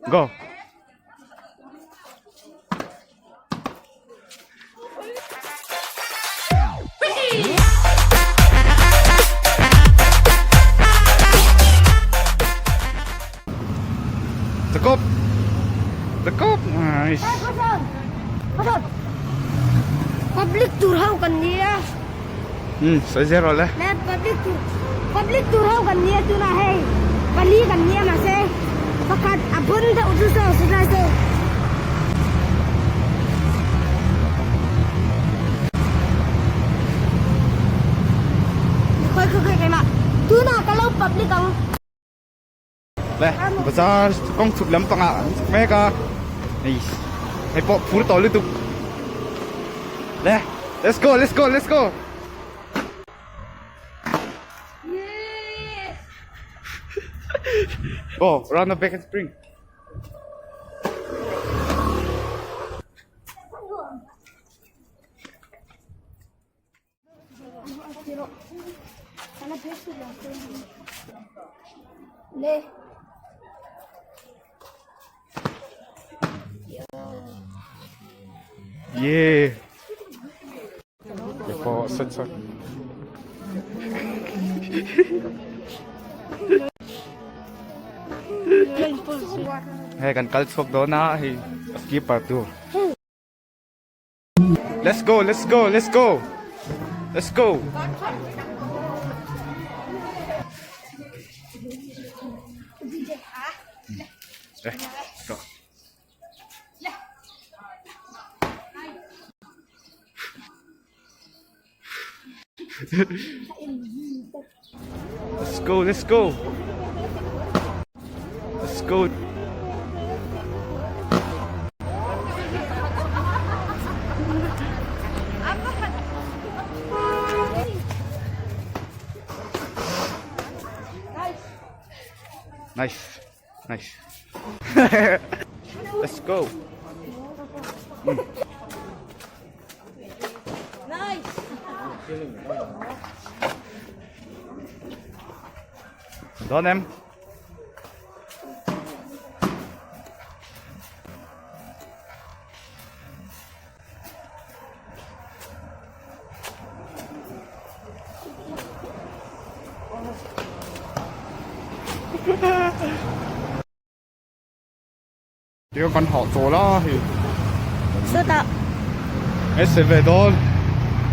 Go. Tekop. Tekop. Nice. Public tour hau kan dia. Sai zero le. Nah, public tour hau kan dia tu na hai. Kali kan dia masih. Fakat abun dah utus dah sudah se. Koi kai mak. Tu na kalau public ang. Le, bazaar kong chụp lắm tông ạ. Mega. Nice. Hay po puro to lu tu. Le, let's go, let's go, let's go. Go, around the back and spring. Le. Yeah. Po, sad. Hey, kan kalsok do na hey. Skipper tu. Let's go, let's go, let's go. Let's go. Let's go. Let's go, let's go. Let's go. Nice. Nice. Let's go. Nice. Đón em. Điều con họ tổ đó thì Sao ta? SV đó.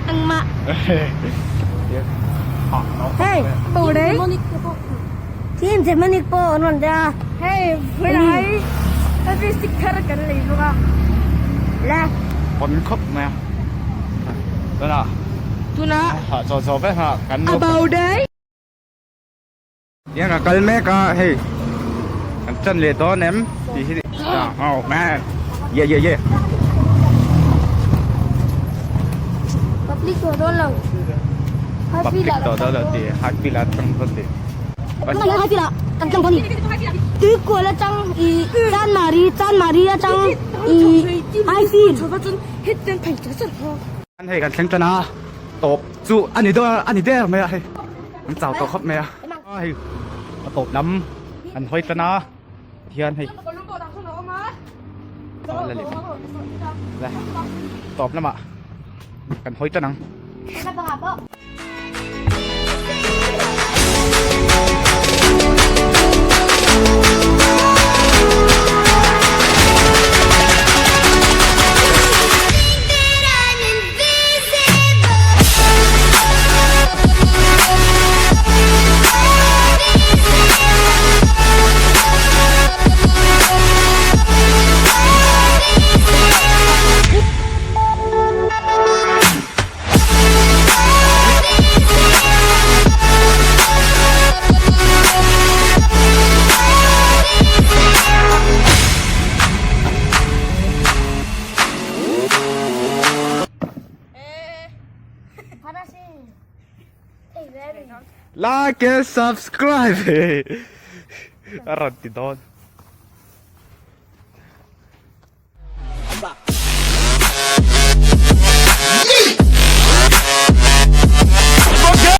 Ăn mạ. Họ nó. Hey, tụ đấy. Thiên sẽ mình po non ra. Hey, vừa nãy cái sticker cái này luôn à? Là. Con khóc mà. Đó nào. Tu na. Họ cho với họ cắn. À bầu đấy. Yang cả cắn mẹ cả hey. Cắn chân lệ đó ném. Đi đi. Oh man. Yeah. Public tour đó là. Public đó là thì hai pila trong vấn đề. Cái này hai pila, tăng tăng con. Tứ của là tăng y chan mari là tăng y hai pin. Cho chúng hết tên thành chất thật không? Anh hay gần xem cho nó. Tộp chú anh ấy đây mày hay. Anh chào tộp khóc mày. Hay. Tộp lắm. Anh hơi cho nó. Thì anh hay. Đó là liền. Đây. Tộp lắm ạ. Cần hơi cho nó. Like and subscribe. Arranti doon.